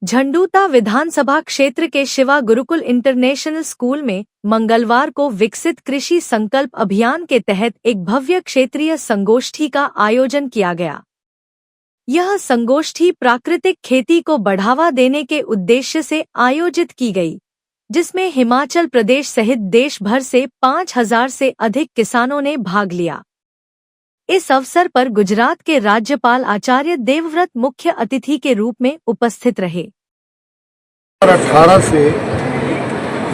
झंडूता विधानसभा क्षेत्र के Shiva Gurukul international school में मंगलवार को विकसित कृषि संकल्प अभियान के तहत एक भव्य क्षेत्रीय संगोष्ठी का आयोजन किया गया। यह संगोष्ठी प्राकृतिक खेती को बढ़ावा देने के उद्देश्य से आयोजित की गई, जिसमें हिमाचल प्रदेश सहित देश भर से 5000 से अधिक किसानों ने भाग लिया। इस अवसर पर गुजरात के राज्यपाल आचार्य देवव्रत मुख्य अतिथि के रूप में उपस्थित रहे। 2018 से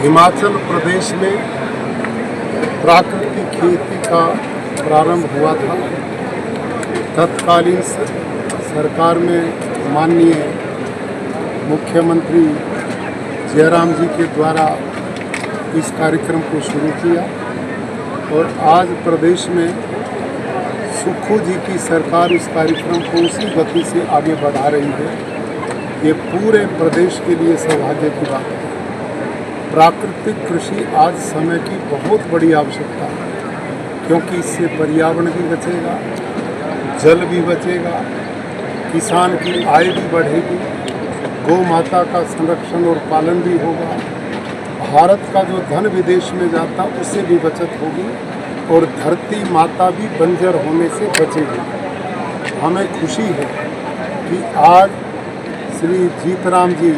हिमाचल प्रदेश में प्राकृतिक खेती का प्रारंभ हुआ था। तत्कालीन सरकार में माननीय मुख्यमंत्री जयराम जी के द्वारा इस कार्यक्रम को शुरू किया और आज प्रदेश में सुक्खू जी की सरकार इस कार्यक्रम को उसी गति से आगे बढ़ा रही है। ये पूरे प्रदेश के लिए सौभाग्य की बात है। प्राकृतिक कृषि आज समय की बहुत बड़ी आवश्यकता है, क्योंकि इससे पर्यावरण भी बचेगा, जल भी बचेगा, किसान की आय भी बढ़ेगी, गौ माता का संरक्षण और पालन भी होगा, भारत का जो धन विदेश में जाता उससे भी बचत होगी और धरती माता भी बंजर होने से बचेगी। हमें खुशी है कि आज श्री जीतराम जी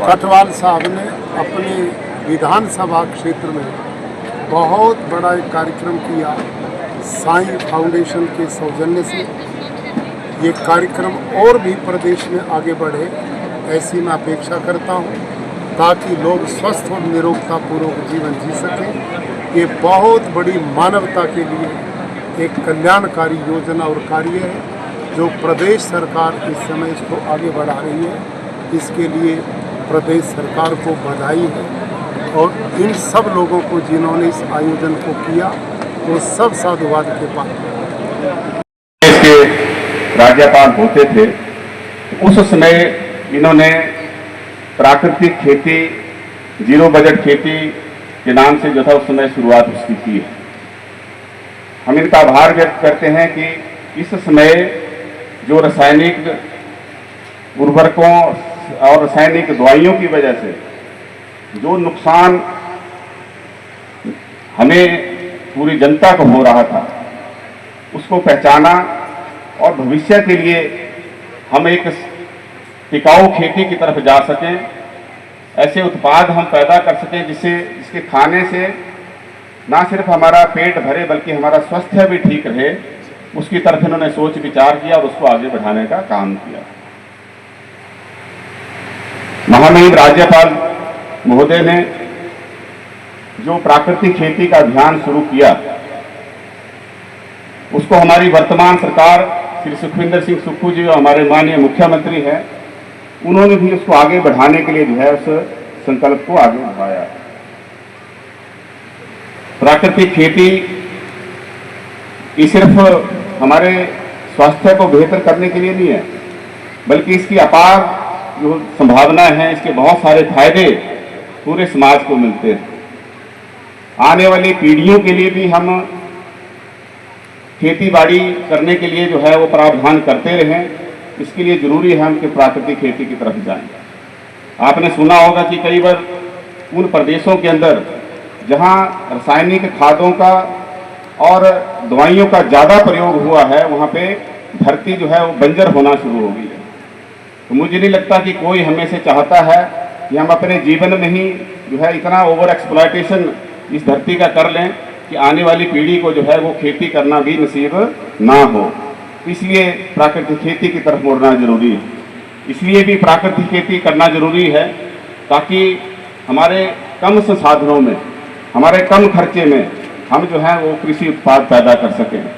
कटवाल साहब ने अपने विधानसभा क्षेत्र में बहुत बड़ा एक कार्यक्रम किया। साईं फाउंडेशन के सौजन्य से ये कार्यक्रम और भी प्रदेश में आगे बढ़े, ऐसी मैं अपेक्षा करता हूँ, ताकि लोग स्वस्थ और निरोगतापूर्वक जीवन जी सकें। ये बहुत बड़ी मानवता के लिए एक कल्याणकारी योजना और कार्य है जो प्रदेश सरकार इस समय इसको आगे बढ़ा रही है। इसके लिए प्रदेश सरकार को बधाई है और इन सब लोगों को जिन्होंने इस आयोजन को किया वो सब साधुवाद के पात्र। देश के राज्यपाल होते थे, उस समय इन्होंने प्राकृतिक खेती, जीरो बजट खेती के नाम से जो था उस समय शुरुआत उसकी की है। हम इनका आभार व्यक्त करते हैं कि इस समय जो रासायनिक उर्वरकों और रासायनिक दवाइयों की वजह से जो नुकसान हमें पूरी जनता को हो रहा था, उसको पहचाना और भविष्य के लिए हम एक टिकाऊ खेती की तरफ जा सकें, ऐसे उत्पाद हम पैदा कर सकें जिसके खाने से ना सिर्फ हमारा पेट भरे बल्कि हमारा स्वास्थ्य भी ठीक रहे। उसकी तरफ इन्होंने सोच विचार किया और उसको आगे बढ़ाने का काम किया। महामहिम राज्यपाल महोदय ने जो प्राकृतिक खेती का अभियान शुरू किया, उसको हमारी वर्तमान सरकार श्री सुखविंदर सिंह सुक्खू जी जो हमारे माननीय मुख्यमंत्री हैं, उन्होंने भी उसको आगे बढ़ाने के लिए जो है उस संकल्प को आगे बढ़ाया। प्राकृतिक खेती ये सिर्फ हमारे स्वास्थ्य को बेहतर करने के लिए नहीं है, बल्कि इसकी अपार जो संभावना है, इसके बहुत सारे फायदे पूरे समाज को मिलते हैं। आने वाली पीढ़ियों के लिए भी हम खेती बाड़ी करने के लिए जो है वो प्रावधान करते रहें। इसके लिए जरूरी है हम कि प्राकृतिक खेती की तरफ जाएं। आपने सुना होगा कि कई बार उन प्रदेशों के अंदर जहां रासायनिक खादों का और दवाइयों का ज़्यादा प्रयोग हुआ है, वहां पे धरती जो है वो बंजर होना शुरू हो गई है। तो मुझे नहीं लगता कि कोई हमें से चाहता है कि हम अपने जीवन में ही जो है इतना ओवर एक्सप्लॉयटेशन इस धरती का कर लें कि आने वाली पीढ़ी को जो है वो खेती करना भी नसीब ना हो। इसलिए प्राकृतिक खेती की तरफ मुड़ना जरूरी है। इसलिए भी प्राकृतिक खेती करना जरूरी है ताकि हमारे कम संसाधनों में, हमारे कम खर्चे में हम जो है वो कृषि उत्पाद पैदा कर सकें।